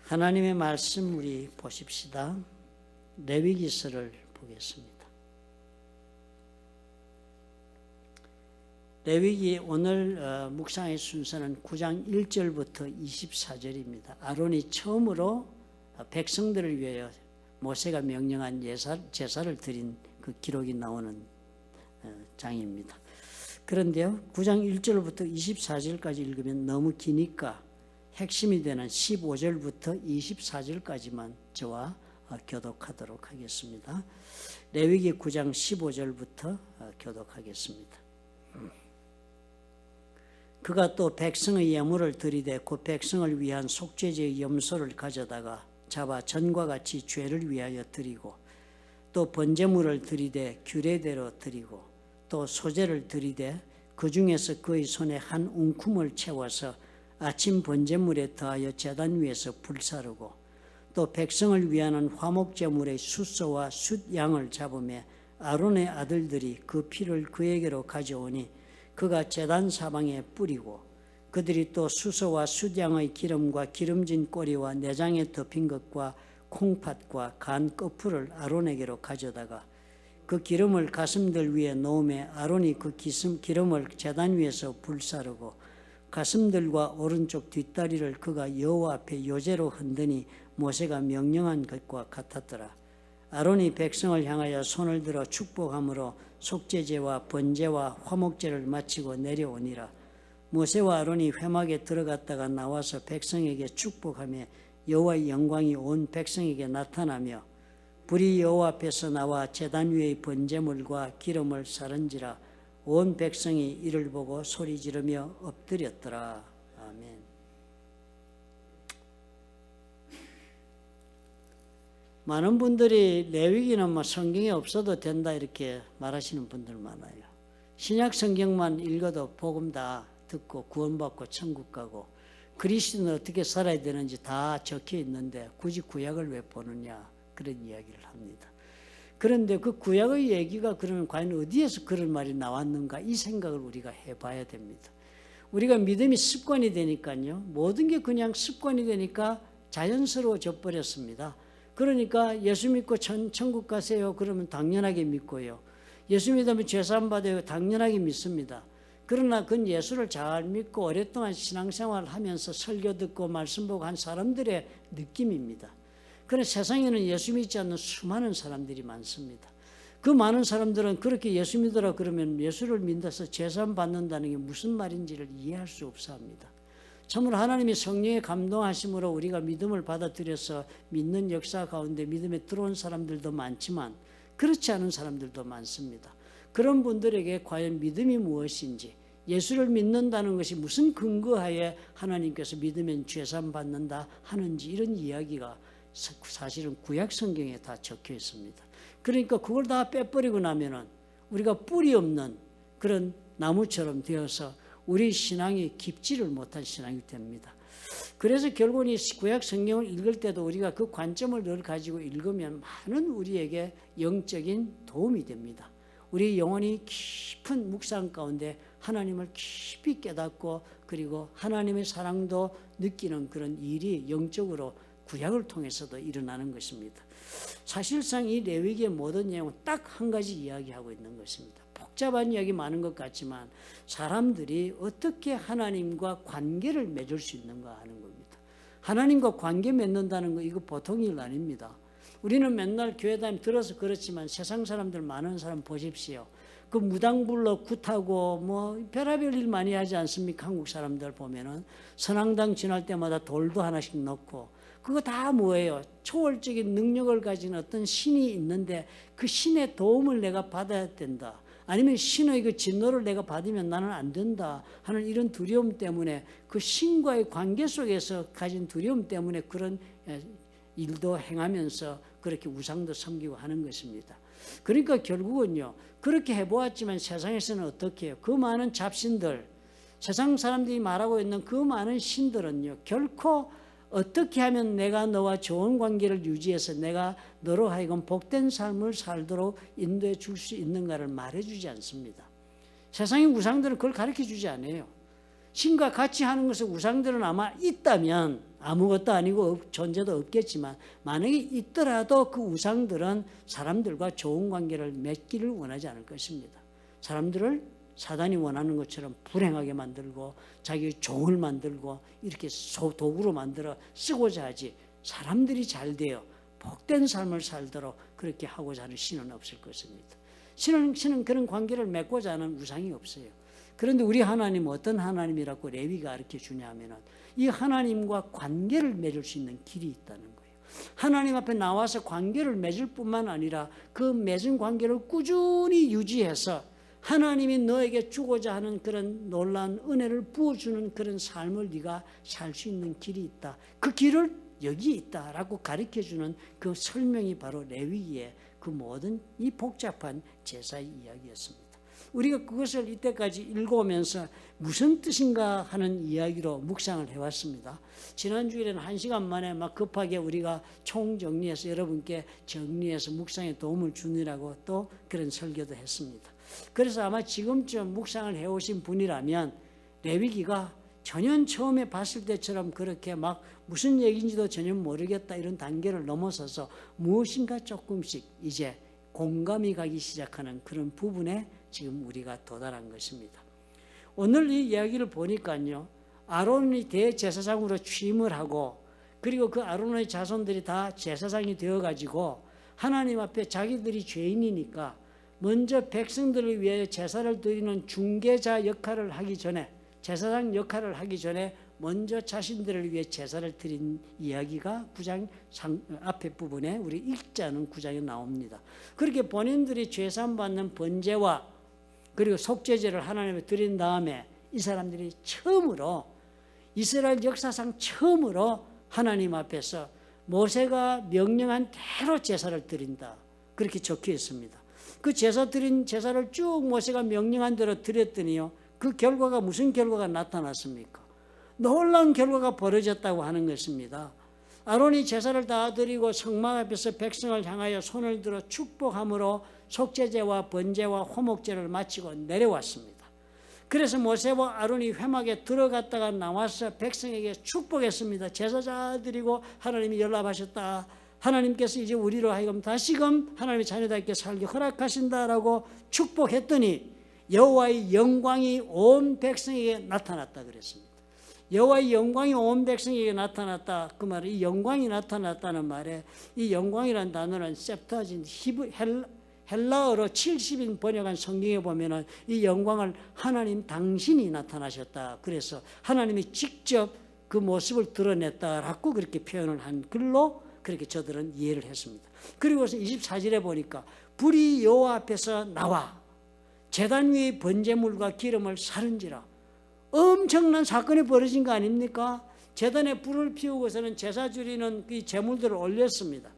하나님의 말씀 우리 보십시다. 레위기서를 보겠습니다. 레위기 오늘 묵상의 순서는 9장 1절부터 24절입니다. 아론이 처음으로 백성들을 위하여 모세가 명령한 제사를 드린 그 기록이 나오는 장입니다. 그런데요, 9장 1절부터 24절까지 읽으면 너무 기니까 핵심이 되는 15절부터 24절까지만 저와 교독하도록 하겠습니다. 레위기 9장 15절부터 교독하겠습니다. 그가 또 백성의 예물을 들이되 그 백성을 위한 속죄제의 염소를 가져다가 잡아 전과 같이 죄를 위하여 드리고, 또 번제물을 들이되 규례대로 드리고, 또 소제를 들이되 그 중에서 그의 손에 한 웅큼을 채워서 아침 번제물에 더하여 제단 위에서 불사르고, 또 백성을 위하는 화목제물의 숫소와 숫양을 잡으며 아론의 아들들이 그 피를 그에게로 가져오니 그가 제단 사방에 뿌리고, 그들이 또 수소와 숫양의 기름과 기름진 꼬리와 내장에 덮인 것과 콩팥과 간 거풀을 아론에게로 가져다가 그 기름을 가슴들 위에 놓으며 아론이 그 기름을 제단 위에서 불사르고, 가슴들과 오른쪽 뒷다리를 그가 여호와 앞에 요제로 흔드니 모세가 명령한 것과 같았더라. 아론이 백성을 향하여 손을 들어 축복함으로 속죄제와 번제와 화목제를 마치고 내려오니라. 모세와 아론이 회막에 들어갔다가 나와서 백성에게 축복하며 여호와의 영광이 온 백성에게 나타나며, 불이 여호와 앞에서 나와 제단 위의 번제물과 기름을 사른지라. 온 백성이 이를 보고 소리 지르며 엎드렸더라. 아멘. 많은 분들이 레위기는 성경에 없어도 된다 이렇게 말하시는 분들 많아요. 신약 성경만 읽어도 복음 다 듣고 구원받고 천국 가고 그리스도는 어떻게 살아야 되는지 다 적혀 있는데 굳이 구약을 왜 보느냐, 그런 이야기를 합니다. 그런데 그 구약의 얘기가 그러면 과연 어디에서 그런 말이 나왔는가, 이 생각을 우리가 해봐야 됩니다. 우리가 믿음이 습관이 되니까요, 모든 게 그냥 습관이 되니까 자연스러워져 버렸습니다. 그러니까 예수 믿고 천국 가세요 그러면 당연하게 믿고요, 예수 믿으면 죄사함 받아요 당연하게 믿습니다. 그러나 그건 예수를 잘 믿고 오랫동안 신앙생활을 하면서 설교 듣고 말씀 보고 한 사람들의 느낌입니다. 그런데 세상에는 예수 믿지 않는 수많은 사람들이 많습니다. 그 많은 사람들은 그렇게 예수 믿으라 그러면 예수를 믿어서 제사함 받는다는 게 무슨 말인지를 이해할 수 없어 합니다. 참으로 하나님이 성령의 감동하심으로 우리가 믿음을 받아들여서 믿는 역사 가운데 믿음에 들어온 사람들도 많지만 그렇지 않은 사람들도 많습니다. 그런 분들에게 과연 믿음이 무엇인지, 예수를 믿는다는 것이 무슨 근거하에 하나님께서 믿으면 죄사함 받는다 하는지, 이런 이야기가 사실은 구약 성경에 다 적혀 있습니다. 그러니까 그걸 다 빼버리고 나면은 우리가 뿌리 없는 그런 나무처럼 되어서 우리 신앙이 깊지를 못한 신앙이 됩니다. 그래서 결국은 이 구약 성경을 읽을 때도 우리가 그 관점을 늘 가지고 읽으면 많은 우리에게 영적인 도움이 됩니다. 우리 영혼이 깊은 묵상 가운데 하나님을 깊이 깨닫고 그리고 하나님의 사랑도 느끼는 그런 일이 영적으로 구약을 통해서도 일어나는 것입니다. 사실상 이 레위기의 모든 내용은 딱 한 가지 이야기하고 있는 것입니다. 복잡한 이야기 많은 것 같지만 사람들이 어떻게 하나님과 관계를 맺을 수 있는가 하는 겁니다. 하나님과 관계 맺는다는 거 이거 보통 일 아닙니다. 우리는 맨날 교회 다니면 들어서 그렇지만 세상 사람들 많은 사람 보십시오. 그 무당불러 굿하고 뭐 별의별 일 많이 하지 않습니까? 한국 사람들 보면은 선앙당 지날 때마다 돌도 하나씩 넣고, 그거 다 뭐예요? 초월적인 능력을 가진 어떤 신이 있는데 그 신의 도움을 내가 받아야 된다, 아니면 신의 그 진노를 내가 받으면 나는 안 된다 하는 이런 두려움 때문에, 그 신과의 관계 속에서 가진 두려움 때문에 그런 일도 행하면서 그렇게 우상도 섬기고 하는 것입니다. 그러니까 결국은요, 그렇게 해보았지만 세상에서는 어떻게 해요? 그 많은 잡신들, 세상 사람들이 말하고 있는 그 많은 신들은요, 결코 어떻게 하면 내가 너와 좋은 관계를 유지해서 내가 너로 하여금 복된 삶을 살도록 인도해 줄 수 있는가를 말해 주지 않습니다. 세상의 우상들은 그걸 가르쳐 주지 않아요. 신과 같이 하는 것은 우상들은 아마 있다면 아무것도 아니고 존재도 없겠지만 만약에 있더라도 그 우상들은 사람들과 좋은 관계를 맺기를 원하지 않을 것입니다. 사람들을 사단이 원하는 것처럼 불행하게 만들고 자기의 종을 만들고 이렇게 도구로 만들어 쓰고자 하지, 사람들이 잘 되어 복된 삶을 살도록 그렇게 하고자 하는 신은 없을 것입니다. 신은 그런 관계를 맺고자 하는 우상이 없어요. 그런데 우리 하나님은 어떤 하나님이라고 레위가 가르쳐 주냐 하면은 이 하나님과 관계를 맺을 수 있는 길이 있다는 거예요. 하나님 앞에 나와서 관계를 맺을 뿐만 아니라 그 맺은 관계를 꾸준히 유지해서 하나님이 너에게 주고자 하는 그런 놀라운 은혜를 부어주는 그런 삶을 네가 살 수 있는 길이 있다. 그 길을 여기 있다라고 가르쳐주는 그 설명이 바로 레위기의 그 모든 이 복잡한 제사의 이야기였습니다. 우리가 그것을 이때까지 읽어오면서 무슨 뜻인가 하는 이야기로 묵상을 해왔습니다. 지난 주일에는 1시간 만에 막 급하게 우리가 총정리해서 여러분께 정리해서 묵상에 도움을 주느라고 또 그런 설교도 했습니다. 그래서 아마 지금쯤 묵상을 해오신 분이라면 레위기가 전혀 처음에 봤을 때처럼 그렇게 막 무슨 얘기인지도 전혀 모르겠다 이런 단계를 넘어서서 무엇인가 조금씩 이제 공감이 가기 시작하는 그런 부분에 지금 우리가 도달한 것입니다. 오늘 이 이야기를 보니까요, 아론이 대제사장으로 취임을 하고 그리고 그 아론의 자손들이 다 제사장이 되어가지고 하나님 앞에 자기들이 죄인이니까 먼저 백성들을 위해 제사를 드리는 중개자 역할을 하기 전에, 제사장 역할을 하기 전에 먼저 자신들을 위해 제사를 드린 이야기가 9장 앞에 부분에 우리 읽지 않은 9장에 나옵니다. 그렇게 본인들이 죄산받는 번제와 그리고 속죄제를 하나님에 드린 다음에 이 사람들이 처음으로 이스라엘 역사상 처음으로 하나님 앞에서 모세가 명령한 대로 제사를 드린다. 그렇게 적혀 있습니다. 그 제사를 쭉 모세가 명령한 대로 드렸더니요, 그 결과가 무슨 결과가 나타났습니까? 놀라운 결과가 벌어졌다고 하는 것입니다. 아론이 제사를 다 드리고 성막 앞에서 백성을 향하여 손을 들어 축복함으로 속죄제와 번제와 화목제를 마치고 내려왔습니다. 그래서 모세와 아론이 회막에 들어갔다가 나와서 백성에게 축복했습니다. 제사 잘 드리고 하나님이 연락하셨다. 하나님께서 이제 우리로 하여금 다시금 하나님의 자녀답게 살게 허락하신다라고 축복했더니 여호와의 영광이 온 백성에게 나타났다 그랬습니다. 여호와의 영광이 온 백성에게 나타났다. 그 말은 이 영광이 나타났다는 말에 이 영광이라는 단어는 septuagint 헬라어로 70인 번역한 성경에 보면은 이 영광을 하나님 당신이 나타나셨다. 그래서 하나님이 직접 그 모습을 드러냈다라고 그렇게 표현을 한 글로 그렇게 저들은 이해를 했습니다. 그리고서 24절에 보니까 불이 여호와 앞에서 나와 제단 위의 번제물과 기름을 사른지라. 엄청난 사건이 벌어진 거 아닙니까? 제단에 불을 피우고서는 제사 드리는 그 제물들을 올렸습니다.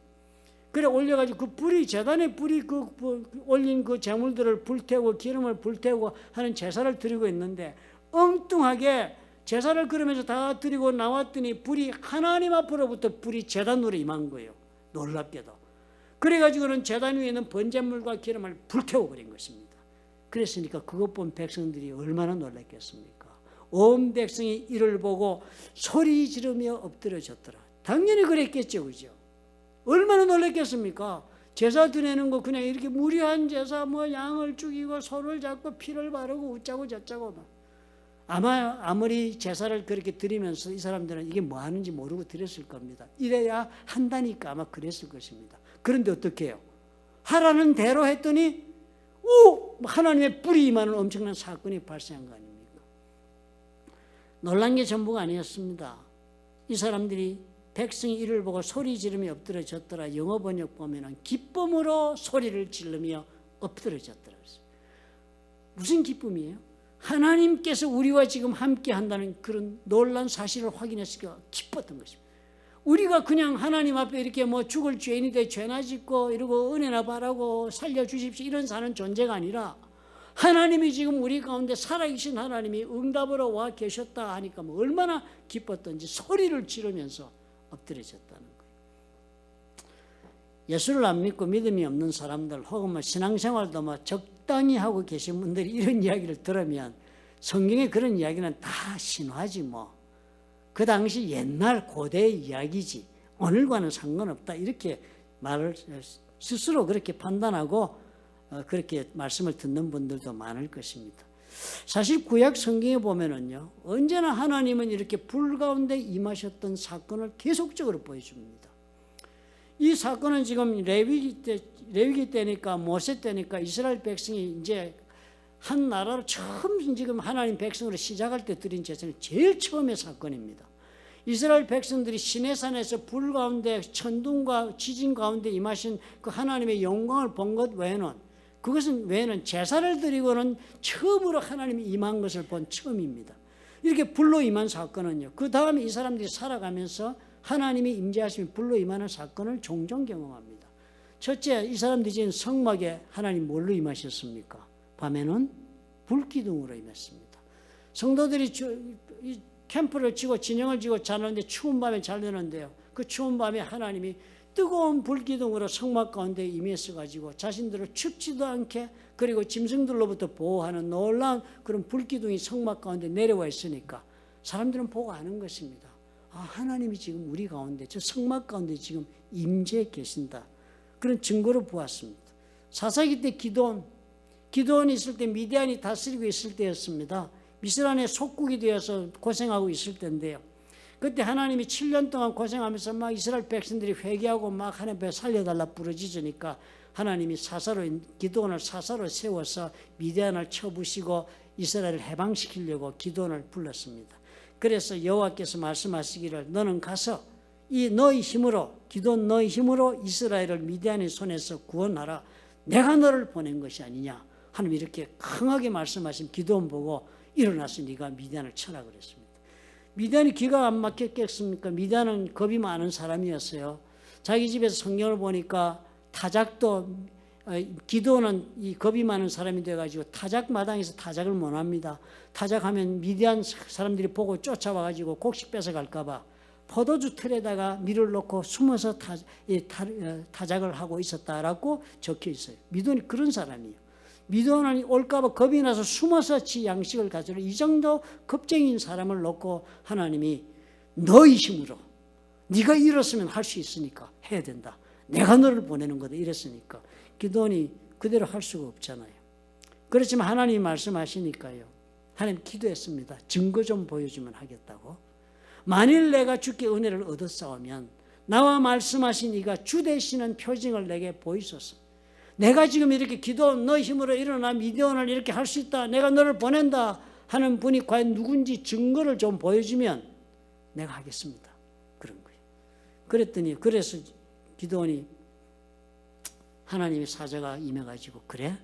그래 올려가지고 그 불이 제단에 불이 올린 그 제물들을 불태우고 기름을 불태우고 하는 제사를 드리고 있는데 엉뚱하게 제사를 그러면서 다 드리고 나왔더니 불이 하나님 앞으로부터 불이 제단으로 임한 거예요. 놀랍게도. 그래가지고는 제단 위에 있는 번제물과 기름을 불태워버린 것입니다. 그랬으니까 그것 본 백성들이 얼마나 놀랐겠습니까? 온 백성이 이를 보고 소리 지르며 엎드려졌더라. 당연히 그랬겠죠, 그죠? 얼마나 놀랐겠습니까? 제사 드리는 거 그냥 이렇게 무리한 제사, 뭐 양을 죽이고 소를 잡고 피를 바르고 웃자고 저짜고 막. 아무리 제사를 그렇게 드리면서 이 사람들은 이게 뭐 하는지 모르고 드렸을 겁니다. 이래야 한다니까 아마 그랬을 것입니다. 그런데 어떻게 해요? 하라는 대로 했더니 하나님의 불이 임하는 엄청난 사건이 발생한 거 아닙니까? 놀란 게 전부가 아니었습니다. 이 사람들이 백성이 이를 보고 소리 지르며 엎드려졌더라. 영어 번역 보면은 기쁨으로 소리를 지르며 엎드려졌더라. 무슨 기쁨이에요? 하나님께서 우리와 지금 함께 한다는 그런 놀란 사실을 확인했으니까 기뻤던 것입니다. 우리가 그냥 하나님 앞에 이렇게 뭐 죽을 죄인이 돼 죄나 짓고 이러고 은혜나 바라고 살려주십시오 이런 사는 존재가 아니라 하나님이 지금 우리 가운데 살아계신 하나님이 응답으로 와 계셨다 하니까 뭐 얼마나 기뻤던지 소리를 지르면서 엎드려졌다는 거예요. 예수를 안 믿고 믿음이 없는 사람들 혹은 뭐 신앙생활도 뭐 적당히 하고 계신 분들이 이런 이야기를 들으면 성경에 그런 이야기는 다 신화지 뭐. 그 당시 옛날 고대의 이야기지. 오늘과는 상관없다. 이렇게 말을 스스로 그렇게 판단하고 그렇게 말씀을 듣는 분들도 많을 것입니다. 사실 구약 성경에 보면은요, 언제나 하나님은 이렇게 불 가운데 임하셨던 사건을 계속적으로 보여줍니다. 이 사건은 지금 레위기 때니까, 모세 때니까 이스라엘 백성이 이제 한 나라로 처음 지금 하나님 백성으로 시작할 때 드린 제사는 제일 처음의 사건입니다. 이스라엘 백성들이 시내산에서 불 가운데 천둥과 지진 가운데 임하신 그 하나님의 영광을 본 것 외에는 제사를 드리고는 처음으로 하나님이 임한 것을 본 처음입니다. 이렇게 불로 임한 사건은요, 그 다음에 이 사람들이 살아가면서 하나님이 임재하시면 불로 임하는 사건을 종종 경험합니다. 첫째, 이 사람들이 지은 성막에 하나님 뭘로 임하셨습니까? 밤에는 불기둥으로 임했습니다. 성도들이 캠프를 치고 진영을 지고 자는데 추운 밤에 잘 되는데요, 그 추운 밤에 하나님이 뜨거운 불기둥으로 성막 가운데 임했어가지고 자신들을 춥지도 않게, 그리고 짐승들로부터 보호하는 놀라운 그런 불기둥이 성막 가운데 내려와 있으니까 사람들은 보고 아는 것입니다. 아, 하나님이 지금 우리 가운데, 저 성막 가운데 지금 임재해 계신다. 그런 증거를 보았습니다. 사사기 때 기드온이 있을 때 미디안이 다스리고 있을 때였습니다. 미스란의 속국이 되어서 고생하고 있을 때인데요, 그때 하나님이 7년 동안 고생하면서 막 이스라엘 백성들이 회개하고 막 하나님 앞에 살려달라 부르짖으니까 하나님이 기드온을 사사로 세워서 미디안을 쳐부시고 이스라엘을 해방시키려고 기드온을 불렀습니다. 그래서 여호와께서 말씀하시기를, 너는 가서 너의 힘으로, 기드온 너의 힘으로 이스라엘을 미디안의 손에서 구원하라. 내가 너를 보낸 것이 아니냐. 하나님이 이렇게 강하게 말씀하신 기드온 보고 일어나서 네가 미디안을 쳐라 그랬습니다. 미디안이 기가 안 막혔겠습니까? 미디안은 겁이 많은 사람이었어요. 자기 집에서 성경을 보니까 타작도, 기드온은 이 겁이 많은 사람이 돼가지고 타작 마당에서 타작을 못 합니다. 타작하면 미디안 사람들이 보고 쫓아와가지고 곡식 뺏어갈까봐 포도주 틀에다가 밀을 넣고 숨어서 타작을 하고 있었다라고 적혀 있어요. 미디안이 그런 사람이에요. 미디안이 올까봐 겁이 나서 숨어서 지 양식을 가지러, 이 정도 겁쟁이인 사람을 놓고 하나님이 너의 힘으로, 네가 일었으면 할 수 있으니까 해야 된다. 내가 너를 보내는 거다 이랬으니까 기드온이 그대로 할 수가 없잖아요. 그렇지만 하나님이 말씀하시니까요, 하나님 기도했습니다. 증거 좀 보여주면 하겠다고. 만일 내가 주께 은혜를 얻었사오면 나와 말씀하신 이가 주 되시는 표징을 내게 보이소서. 내가 지금 이렇게 기도한 너 힘으로 일어나 미디안을 이렇게 할 수 있다, 내가 너를 보낸다 하는 분이 과연 누군지 증거를 좀 보여주면 내가 하겠습니다. 그런 거예요. 그래서 기드온이 하나님의 사자가 임해가지고, 그래?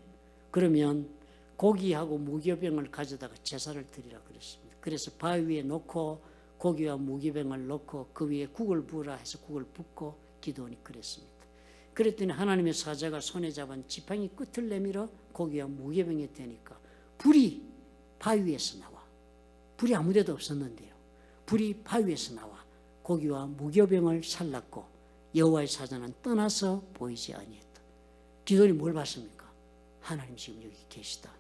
그러면 고기하고 무교병을 가져다가 제사를 드리라 그랬습니다. 그래서 바위 위에 놓고 고기와 무교병을 놓고 그 위에 국을 부으라 해서 국을 붓고 기드온이 그랬습니다. 그랬더니 하나님의 사자가 손에 잡은 지팡이 끝을 내밀어 고기와 무교병에 대니까 불이 바위 위에서 나와. 불이 아무 데도 없었는데요, 불이 바위 위에서 나와 고기와 무교병을 살랐고 여호와의 사자는 떠나서 보이지 아니했다. 기드온이 뭘 봤습니까? 하나님 지금 여기 계시다,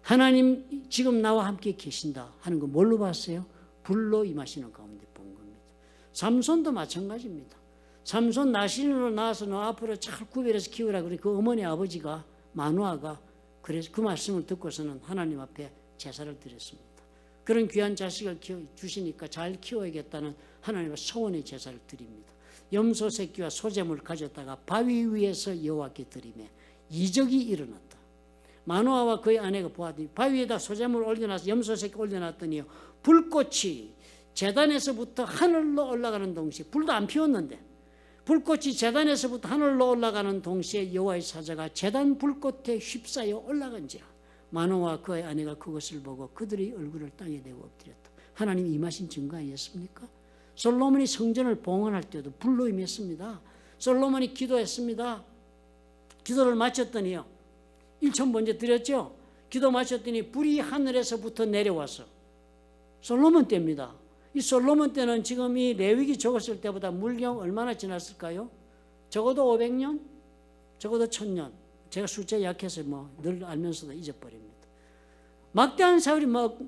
하나님 지금 나와 함께 계신다 하는 거 뭘로 봤어요? 불로 임하시는 가운데 본 겁니다. 삼손도 마찬가지입니다. 삼손 나신으로 낳아서 너 앞으로 잘 구별해서 키우라 그래 그 어머니 아버지가 마누아가 그래서 그 말씀을 듣고서는 하나님 앞에 제사를 드렸습니다. 그런 귀한 자식을 주시니까 잘 키워야겠다는 하나님의 소원의 제사를 드립니다. 염소 새끼와 소재물을 가져다가 바위 위에서 여호와께 드리매 이적이 일어났다. 마누아와 그의 아내가 보았더니 바위에다 소재물을 올려놔서 염소 새끼 올려놨더니 불꽃이 제단에서부터 하늘로 올라가는 동시에, 불도 안 피웠는데 불꽃이 제단에서부터 하늘로 올라가는 동시에 여호와의 사자가 제단 불꽃에 휩싸여 올라간지라. 마노아와 그의 아내가 그것을 보고 그들의 얼굴을 땅에 대고 엎드렸다. 하나님이 임하신 증거 아니었습니까? 솔로몬이 성전을 봉헌할 때도 불로 임했습니다. 솔로몬이 기도했습니다. 기도를 마쳤더니요, 1,000번째 드렸죠. 기도 마쳤더니 불이 하늘에서부터 내려와서, 솔로몬 때입니다. 이 솔로몬 때는 지금 이 레위기 적었을 때보다 물경 얼마나 지났을까요? 적어도 500년? 적어도 1000년. 제가 숫자 약해서 늘 알면서도 잊어버립니다. 막대한 세월이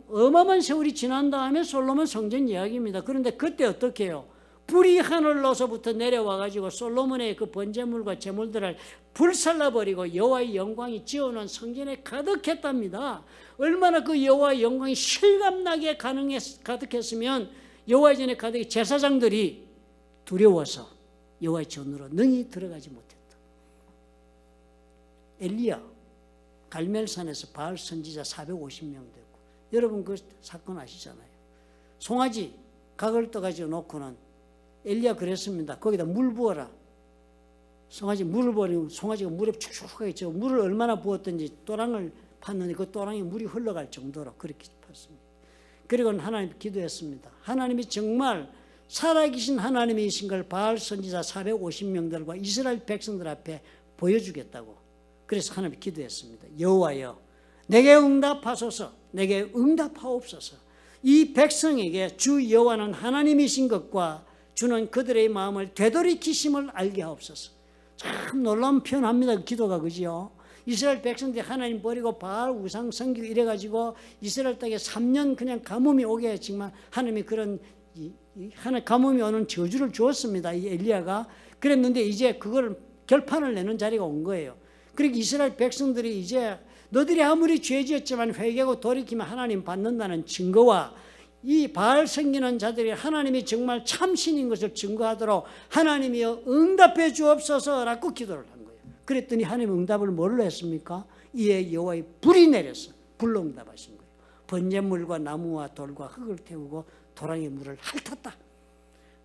어마어마한 세월이 지난 다음에 솔로몬 성전 이야기입니다. 그런데 그때 어떻게 해요? 불이 하늘로서부터 내려와가지고 솔로몬의 그 번제물과 제물들을 불살라버리고 여호와의 영광이 지어놓은 성전에 가득했답니다. 얼마나 그 여호와의 영광이 실감나게 가득했으면 여호와의 전에 가득히 제사장들이 두려워서 여호와의 전으로 능히 들어가지 못했다. 엘리야 갈멜산에서 바알 선지자 450명 됐고, 여러분 그 사건 아시잖아요. 송아지 각을 떠가지고 놓고는 엘리야 그랬습니다. 거기다 물 부어라. 송아지 물을 부으면 송아지가 물에 축축하게 저 물을 얼마나 부었든지 또랑을 팠는데 그 또랑에 물이 흘러갈 정도로 그렇게 팠습니다. 그리고는 하나님 기도했습니다. 하나님이 정말 살아계신 하나님이신 걸 바알 선지자 450명들과 이스라엘 백성들 앞에 보여주겠다고. 그래서 하나님 기도했습니다. 여호와여 내게 응답하소서. 내게 응답하옵소서. 이 백성에게 주 여호와는 하나님이신 것과 주는 그들의 마음을 되돌이키심을 알게 하옵소서. 참 놀라운 표현합니다. 기도가 그지요. 이스라엘 백성들이 하나님 버리고 바알 우상 섬기고 이래가지고 이스라엘 땅에 3년 그냥 가뭄이 오게 했지만 하나님이 그런 하나님 가뭄이 오는 저주를 주었습니다. 이 엘리야가 그랬는데 이제 그걸 결판을 내는 자리가 온 거예요. 그러니까 이스라엘 백성들이 이제 너들이 아무리 죄지었지만 회개하고 돌이키면 하나님 받는다는 증거와 이 바알 섬기는 자들이 하나님이 정말 참신인 것을 증거하도록 하나님이여 응답해 주옵소서라고 기도를 한 거예요. 그랬더니 하나님 응답을 뭘로 했습니까? 이에 여호와의 불이 내려서 불로 응답하신 거예요. 번제물과 나무와 돌과 흙을 태우고 도랑의 물을 핥았다.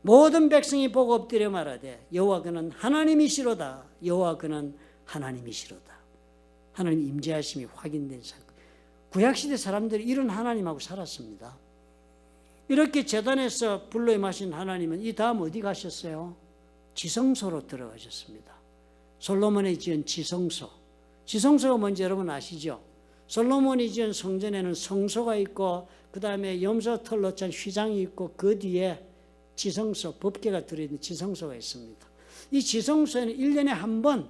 모든 백성이 보고 엎드려 말하되 여호와 그는 하나님이시로다. 여호와 그는 하나님이시로다. 하나님 임재하심이 확인된 사건. 구약시대 사람들이 이런 하나님하고 살았습니다. 이렇게 제단에서 불로 임하신 하나님은 이 다음 어디 가셨어요? 지성소로 들어가셨습니다. 솔로몬이 지은 지성소. 지성소가 뭔지 여러분 아시죠? 솔로몬이 지은 성전에는 성소가 있고 그 다음에 염소 털로 짠 휘장이 있고 그 뒤에 지성소, 법궤가 들어있는 지성소가 있습니다. 이 지성소에는 1년에 한 번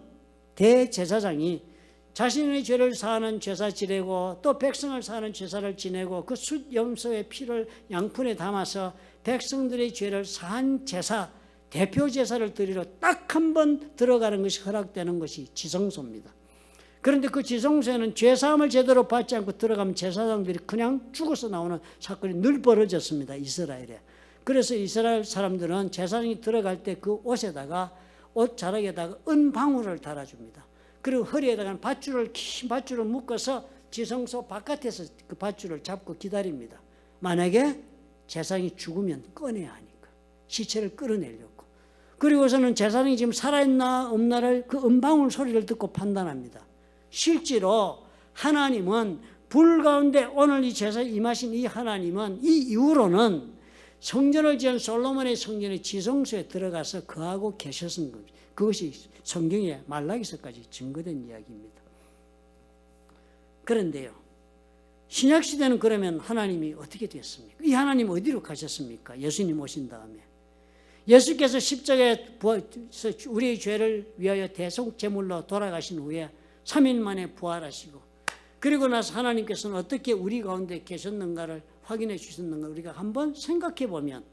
대제사장이 자신의 죄를 사하는 제사 지내고 또 백성을 사하는 제사를 지내고 그 숫 염소의 피를 양푼에 담아서 백성들의 죄를 사한 제사, 대표 제사를 드리러 딱 한 번 들어가는 것이 허락되는 것이 지성소입니다. 그런데 그 지성소에는 죄사함을 제대로 받지 않고 들어가면 제사장들이 그냥 죽어서 나오는 사건이 늘 벌어졌습니다. 이스라엘에. 그래서 이스라엘 사람들은 제사장이 들어갈 때 그 옷에다가 옷 자락에다가 은방울을 달아줍니다. 그리고 허리에다가 긴 밧줄을 묶어서 지성소 바깥에서 그 밧줄을 잡고 기다립니다. 만약에 제사장이 죽으면 꺼내야 하니까 시체를 끌어내려고. 그리고서는 제사장이 지금 살아있나 없나를 그 은방울 소리를 듣고 판단합니다. 실제로 하나님은 불 가운데 오늘 이 제사에 임하신 이 하나님은 이 이후로는 성전을 지은 솔로몬의 성전의 지성소에 들어가서 거하고 계셨던 겁니다. 그것이 성경에 말라기서까지 증거된 이야기입니다. 그런데요, 신약시대는 그러면 하나님이 어떻게 됐습니까? 이 하나님 어디로 가셨습니까? 예수님 오신 다음에. 예수께서 십자가에 우리의 죄를 위하여 대속제물로 돌아가신 후에 3일 만에 부활하시고 그리고 나서 하나님께서는 어떻게 우리 가운데 계셨는가를 확인해 주셨는가 우리가 한번 생각해 보면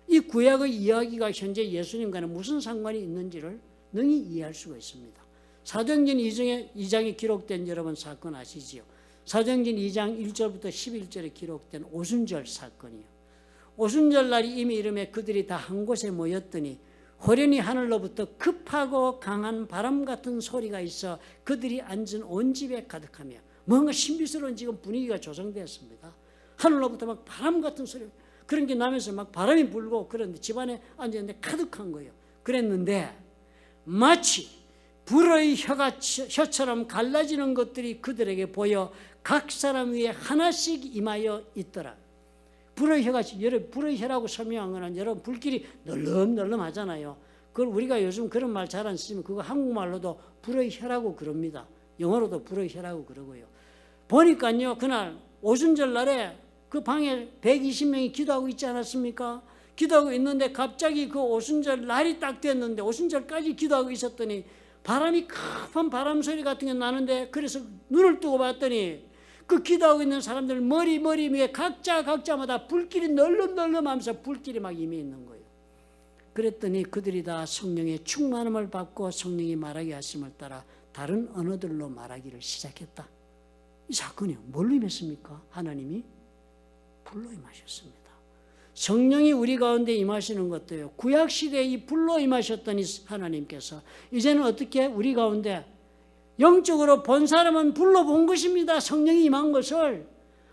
이 구약의 이야기가 현재 예수님과는 무슨 상관이 있는지를 능히 이해할 수가 있습니다. 사도행전 2장에 기록된 여러분 사건 아시지요? 사도행전 2장 1절부터 11절에 기록된 오순절 사건이요. 오순절 날이 이미 이름에 그들이 다 한 곳에 모였더니 호련히 하늘로부터 급하고 강한 바람 같은 소리가 있어 그들이 앉은 온 집에 가득하며 뭔가 신비스러운 지금 분위기가 조성되었습니다. 하늘로부터 막 바람 같은 소리 그런 게 나면서 막 바람이 불고 그런데 집안에 앉았는데 가득한 거예요. 그랬는데 마치 불의 혀처럼 갈라지는 것들이 그들에게 보여 각 사람 위에 하나씩 임하여 있더라. 불의 혀가 불의 혀라고 설명한 거는 여러분 불길이 널름널름 하잖아요. 그걸 우리가 요즘 그런 말 잘 안 쓰면 그거 한국말로도 불의 혀라고 그럽니다. 영어로도 불의 혀라고 그러고요. 보니까요 그날 오순절 날에 그 방에 120명이 기도하고 있지 않았습니까? 기도하고 있는데 갑자기 그 오순절 날이 딱 됐는데 오순절까지 기도하고 있었더니 바람이 급한 바람 소리 같은 게 나는데 그래서 눈을 뜨고 봤더니 그 기도하고 있는 사람들 머리 위에 각자마다 불길이 널름널름하면서 불길이 막 임해 있는 거예요. 그랬더니 그들이 다 성령의 충만함을 받고 성령이 말하게 하심을 따라 다른 언어들로 말하기를 시작했다. 이 사건이 뭘로 임했습니까? 하나님이 불로 임하셨습니다. 성령이 우리 가운데 임하시는 것도요, 구약시대에 이 불로 임하셨던 이 하나님께서 이제는 어떻게 우리 가운데 영적으로 본 사람은 불로 본 것입니다. 성령이 임한 것을.